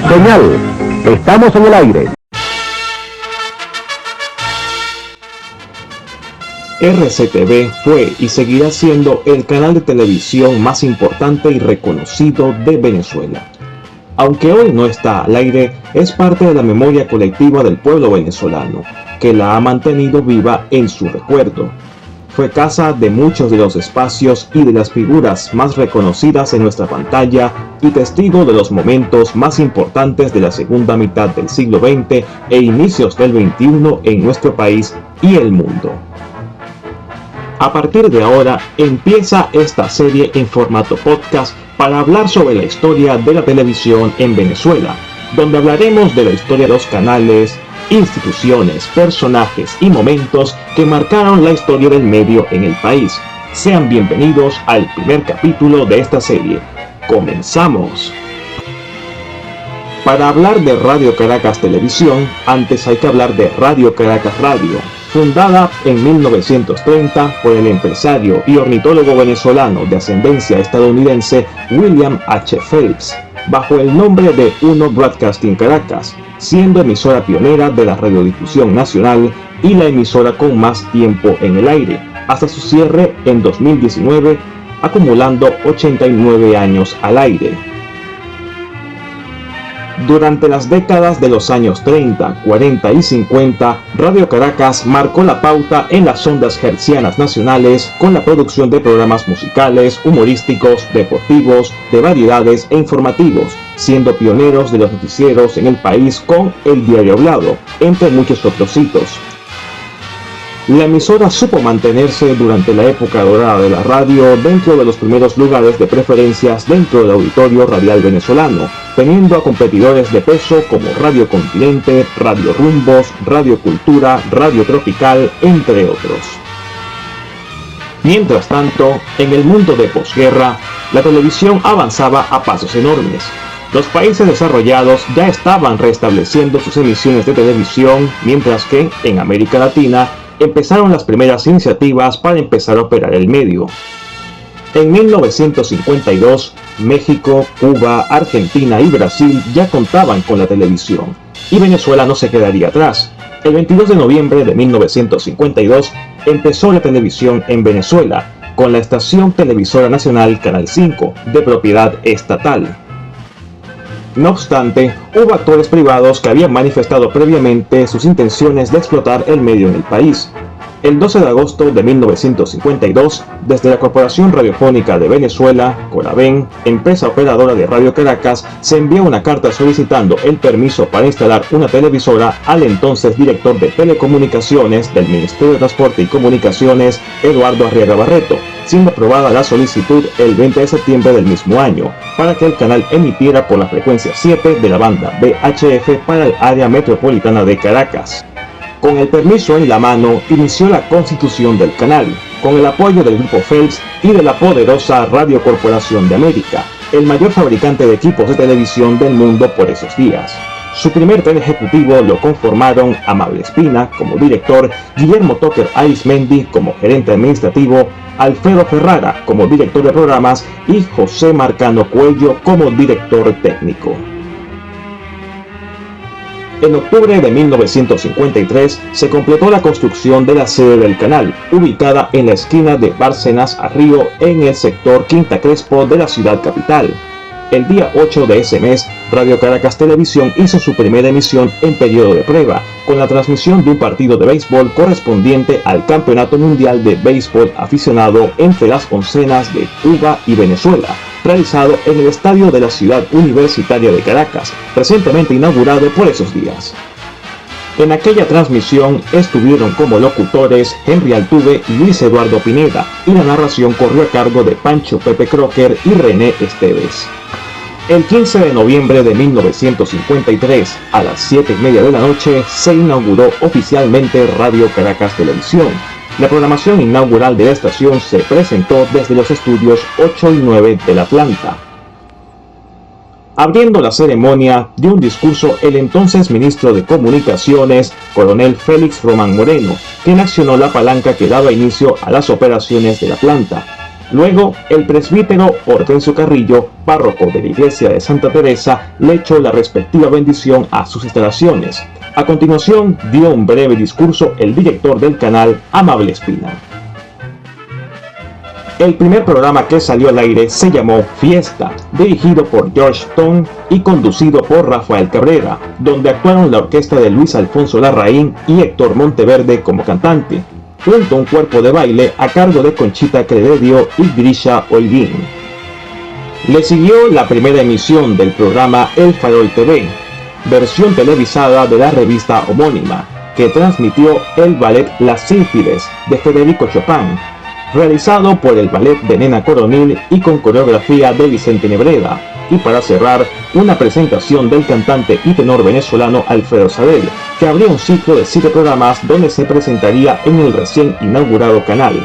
Señal, estamos en el aire. RCTV fue y seguirá siendo el canal de televisión más importante y reconocido de Venezuela. Aunque hoy no está al aire, es parte de la memoria colectiva del pueblo venezolano, que la ha mantenido viva en su recuerdo. Fue casa de muchos de los espacios y de las figuras más reconocidas en nuestra pantalla y testigo de los momentos más importantes de la segunda mitad del siglo XX e inicios del XXI en nuestro país y el mundo. A partir de ahora empieza esta serie en formato podcast para hablar sobre la historia de la televisión en Venezuela, donde hablaremos de la historia de los canales, instituciones, personajes y momentos que marcaron la historia del medio en el país. Sean bienvenidos al primer capítulo de esta serie. ¡Comenzamos! Para hablar de Radio Caracas Televisión, antes hay que hablar de Radio Caracas Radio, fundada en 1930 por el empresario y ornitólogo venezolano de ascendencia estadounidense William H. Phelps, bajo el nombre de Uno Broadcasting Caracas, siendo emisora pionera de la radiodifusión nacional y la emisora con más tiempo en el aire, hasta su cierre en 2019, acumulando 89 años al aire. Durante las décadas de los años 30, 40 y 50, Radio Caracas marcó la pauta en las ondas hertzianas nacionales con la producción de programas musicales, humorísticos, deportivos, de variedades e informativos, siendo pioneros de los noticieros en el país con El Diario Hablado, entre muchos otros hitos. La emisora supo mantenerse durante la época dorada de la radio dentro de los primeros lugares de preferencias dentro del auditorio radial venezolano, teniendo a competidores de peso como Radio Continente, Radio Rumbos, Radio Cultura, Radio Tropical, entre otros. Mientras tanto, en el mundo de posguerra, la televisión avanzaba a pasos enormes. Los países desarrollados ya estaban restableciendo sus emisiones de televisión, mientras que, en América Latina, empezaron las primeras iniciativas para empezar a operar el medio. En 1952, México, Cuba, Argentina y Brasil ya contaban con la televisión, y Venezuela no se quedaría atrás. El 22 de noviembre de 1952 empezó la televisión en Venezuela, con la estación televisora nacional Canal 5, de propiedad estatal. No obstante, hubo actores privados que habían manifestado previamente sus intenciones de explotar el medio en el país. El 12 de agosto de 1952, desde la Corporación Radiofónica de Venezuela, Coraven, empresa operadora de Radio Caracas, se envió una carta solicitando el permiso para instalar una televisora al entonces director de Telecomunicaciones del Ministerio de Transporte y Comunicaciones, Eduardo Arriaga Barreto, siendo aprobada la solicitud el 20 de septiembre del mismo año, para que el canal emitiera por la frecuencia 7 de la banda VHF para el área metropolitana de Caracas. Con el permiso en la mano, inició la constitución del canal, con el apoyo del Grupo Phelps y de la poderosa Radio Corporación de América, el mayor fabricante de equipos de televisión del mundo por esos días. Su primer tren ejecutivo lo conformaron Amable Espina como director, Guillermo Toker Arismendi como gerente administrativo, Alfredo Ferrara como director de programas y José Marcano Cuello como director técnico. En octubre de 1953 se completó la construcción de la sede del canal, ubicada en la esquina de Bárcenas a Río en el sector Quinta Crespo de la ciudad capital. El día 8 de ese mes, Radio Caracas Televisión hizo su primera emisión en periodo de prueba, con la transmisión de un partido de béisbol correspondiente al Campeonato Mundial de Béisbol Aficionado entre las oncenas de Cuba y Venezuela, realizado en el estadio de la Ciudad Universitaria de Caracas, recientemente inaugurado por esos días. En aquella transmisión estuvieron como locutores Henry Altuve y Luis Eduardo Pineda, y la narración corrió a cargo de Pancho Pepe Crocker y René Esteves. El 15 de noviembre de 1953, a las 7:30 de la noche, se inauguró oficialmente Radio Caracas Televisión. La programación inaugural de la estación se presentó desde los estudios 8 y 9 de la planta. Abriendo la ceremonia, dio un discurso el entonces ministro de Comunicaciones, coronel Félix Román Moreno, quien accionó la palanca que daba inicio a las operaciones de la planta. Luego, el presbítero Hortensio Carrillo, párroco de la iglesia de Santa Teresa, le echó la respectiva bendición a sus instalaciones. A continuación, dio un breve discurso el director del canal, Amable Espina. El primer programa que salió al aire se llamó Fiesta, dirigido por George Stone y conducido por Rafael Cabrera, donde actuaron la orquesta de Luis Alfonso Larraín y Héctor Monteverde como cantante, junto a un cuerpo de baile a cargo de Conchita Crededio y Grisha Holguín. Le siguió la primera emisión del programa El Farol TV, versión televisada de la revista homónima, que transmitió el ballet Las Sílfides de Federico Chopin, realizado por el ballet de Nena Coronil y con coreografía de Vicente Nebreda, y para cerrar, una presentación del cantante y tenor venezolano Alfredo Sadel, que abría un ciclo de 7 programas donde se presentaría en el recién inaugurado canal.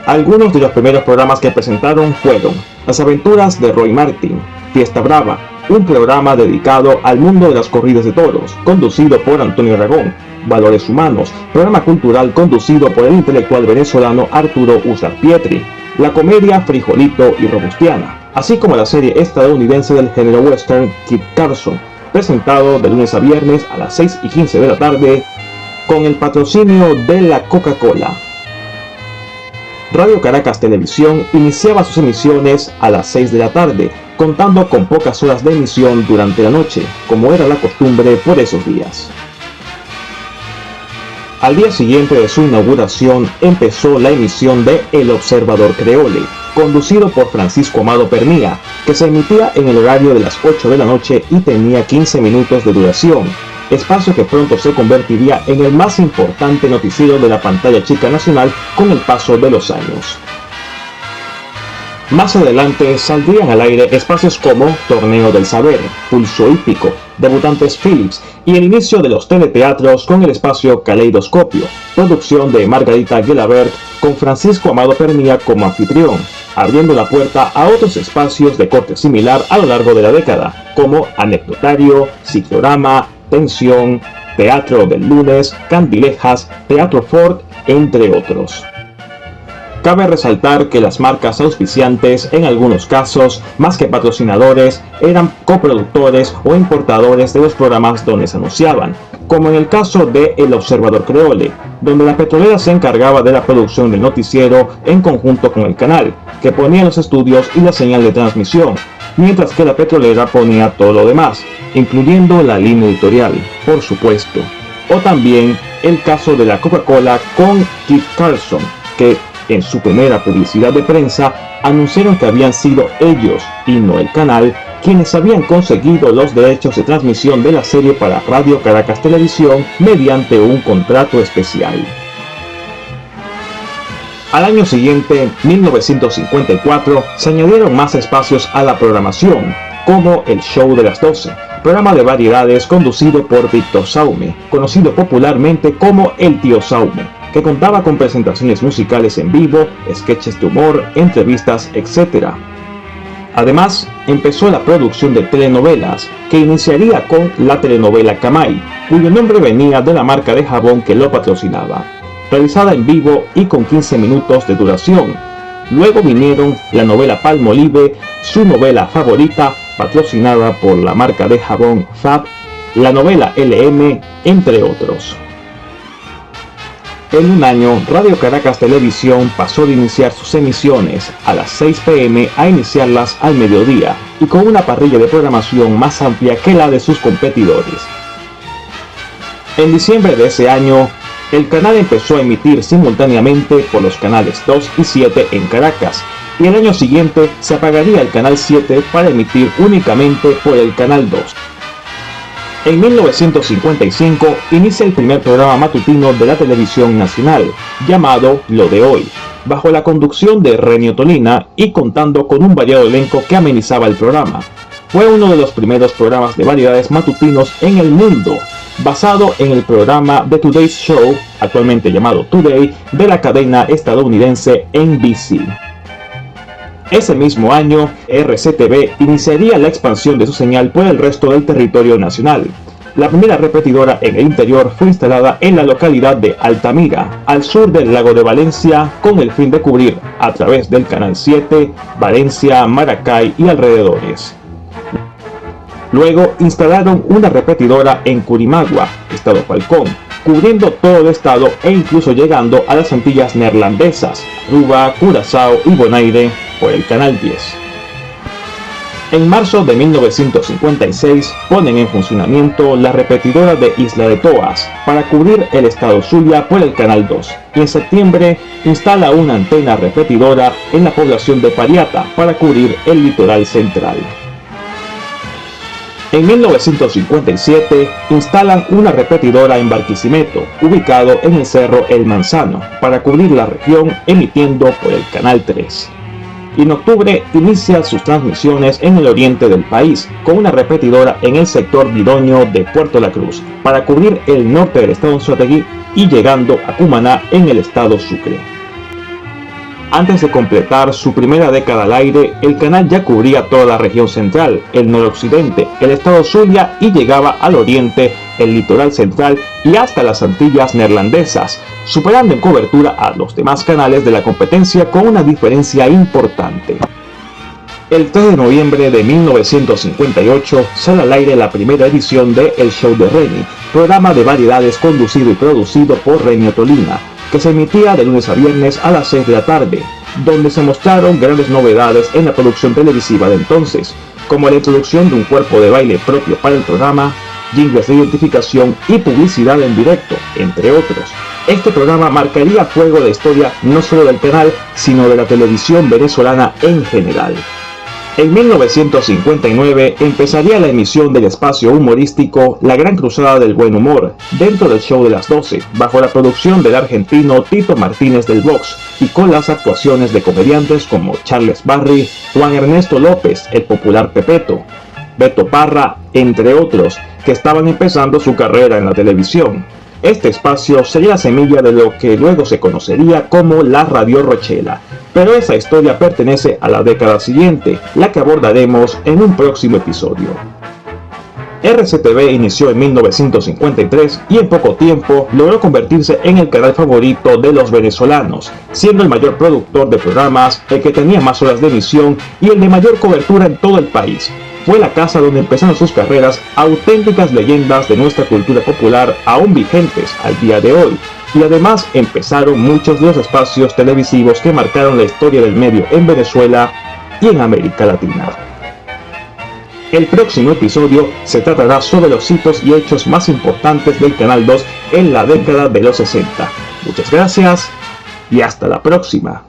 Algunos de los primeros programas que presentaron fueron Las aventuras de Roy Martin, Fiesta Brava, un programa dedicado al mundo de las corridas de toros, conducido por Antonio Aragón, Valores Humanos, programa cultural conducido por el intelectual venezolano Arturo Uslar Pietri, la comedia Frijolito y Robustiana, así como la serie estadounidense del género western Kit Carson, presentado de lunes a viernes a las 6:15 de la tarde, con el patrocinio de la Coca-Cola. Radio Caracas Televisión iniciaba sus emisiones a las 6 de la tarde, contando con pocas horas de emisión durante la noche, como era la costumbre por esos días. Al día siguiente de su inauguración empezó la emisión de El Observador Creole, conducido por Francisco Amado Pernía, que se emitía en el horario de las 8 de la noche y tenía 15 minutos de duración, espacio que pronto se convertiría en el más importante noticiero de la pantalla chica nacional con el paso de los años. Más adelante saldrían al aire espacios como Torneo del Saber, Pulso Hípico, Debutantes Philips y el inicio de los teleteatros con el espacio Caleidoscopio, producción de Margarita Gelabert con Francisco Amado Pernía como anfitrión, abriendo la puerta a otros espacios de corte similar a lo largo de la década, como Anecdotario, Ciclorama, Tensión, Teatro del Lunes, Candilejas, Teatro Ford, entre otros. Cabe resaltar que las marcas auspiciantes, en algunos casos, más que patrocinadores, eran coproductores o importadores de los programas donde se anunciaban, como en el caso de El Observador Creole, donde la petrolera se encargaba de la producción del noticiero en conjunto con el canal, que ponía los estudios y la señal de transmisión, mientras que la petrolera ponía todo lo demás, incluyendo la línea editorial, por supuesto. O también el caso de la Coca-Cola con Kit Carson, que en su primera publicidad de prensa anunciaron que habían sido ellos, y no el canal, quienes habían conseguido los derechos de transmisión de la serie para Radio Caracas Televisión mediante un contrato especial. Al año siguiente, 1954, se añadieron más espacios a la programación, como el Show de las 12, programa de variedades conducido por Víctor Saume, conocido popularmente como El Tío Saume, que contaba con presentaciones musicales en vivo, sketches de humor, entrevistas, etc. Además, empezó la producción de telenovelas, que iniciaría con la telenovela Camay, cuyo nombre venía de la marca de jabón que lo patrocinaba, realizada en vivo y con 15 minutos de duración. Luego vinieron la novela Palmolive, su novela favorita, patrocinada por la marca de jabón Fab, la novela LM, entre otros. En un año, Radio Caracas Televisión pasó de iniciar sus emisiones a las 6 p.m. a iniciarlas al mediodía, y con una parrilla de programación más amplia que la de sus competidores. En diciembre de ese año, el canal empezó a emitir simultáneamente por los canales 2 y 7 en Caracas, y el año siguiente se apagaría el canal 7 para emitir únicamente por el canal 2. En 1955 inicia el primer programa matutino de la televisión nacional, llamado Lo de Hoy, bajo la conducción de Renio Tolina y contando con un variado elenco que amenizaba el programa. Fue uno de los primeros programas de variedades matutinos en el mundo, basado en el programa The Today's Show, actualmente llamado Today, de la cadena estadounidense NBC. Ese mismo año, RCTV iniciaría la expansión de su señal por el resto del territorio nacional. La primera repetidora en el interior fue instalada en la localidad de Altamira, al sur del lago de Valencia, con el fin de cubrir, a través del Canal 7, Valencia, Maracay y alrededores. Luego instalaron una repetidora en Curimagua, Estado Falcón, cubriendo todo el estado e incluso llegando a las Antillas Neerlandesas, Aruba, Curazao y Bonaire, por el Canal 10. En marzo de 1956 ponen en funcionamiento la repetidora de Isla de Toas para cubrir el estado Zulia por el Canal 2 y en septiembre instala una antena repetidora en la población de Pariata para cubrir el litoral central. En 1957 instalan una repetidora en Barquisimeto, ubicado en el cerro El Manzano, para cubrir la región emitiendo por el Canal 3. Y en octubre inicia sus transmisiones en el oriente del país, con una repetidora en el sector Vidoño de Puerto La Cruz, para cubrir el norte del estado Anzoátegui y llegando a Cumaná en el estado Sucre. Antes de completar su primera década al aire, el canal ya cubría toda la región central, el noroccidente, el estado Zulia y llegaba al oriente, el litoral central y hasta las Antillas Neerlandesas, superando en cobertura a los demás canales de la competencia con una diferencia importante. El 3 de noviembre de 1958 sale al aire la primera edición de El Show de Reni, programa de variedades conducido y producido por Reni Ottolina, que se emitía de lunes a viernes a las 6 de la tarde, donde se mostraron grandes novedades en la producción televisiva de entonces, como la introducción de un cuerpo de baile propio para el programa, jingles de identificación y publicidad en directo, entre otros. Este programa marcaría a fuego la historia no solo del canal, sino de la televisión venezolana en general. En 1959 empezaría la emisión del espacio humorístico La Gran Cruzada del Buen Humor, dentro del Show de las 12, bajo la producción del argentino Tito Martínez del Vox, y con las actuaciones de comediantes como Charles Barry, Juan Ernesto López, el popular Pepeto, Beto Parra, entre otros, que estaban empezando su carrera en la televisión. Este espacio sería la semilla de lo que luego se conocería como la Radio Rochela, pero esa historia pertenece a la década siguiente, la que abordaremos en un próximo episodio. RCTV inició en 1953 y en poco tiempo logró convertirse en el canal favorito de los venezolanos, siendo el mayor productor de programas, el que tenía más horas de emisión y el de mayor cobertura en todo el país. Fue la casa donde empezaron sus carreras auténticas leyendas de nuestra cultura popular aún vigentes al día de hoy, y además empezaron muchos de los espacios televisivos que marcaron la historia del medio en Venezuela y en América Latina. El próximo episodio se tratará sobre los hitos y hechos más importantes del Canal 2 en la década de los 60. Muchas gracias y hasta la próxima.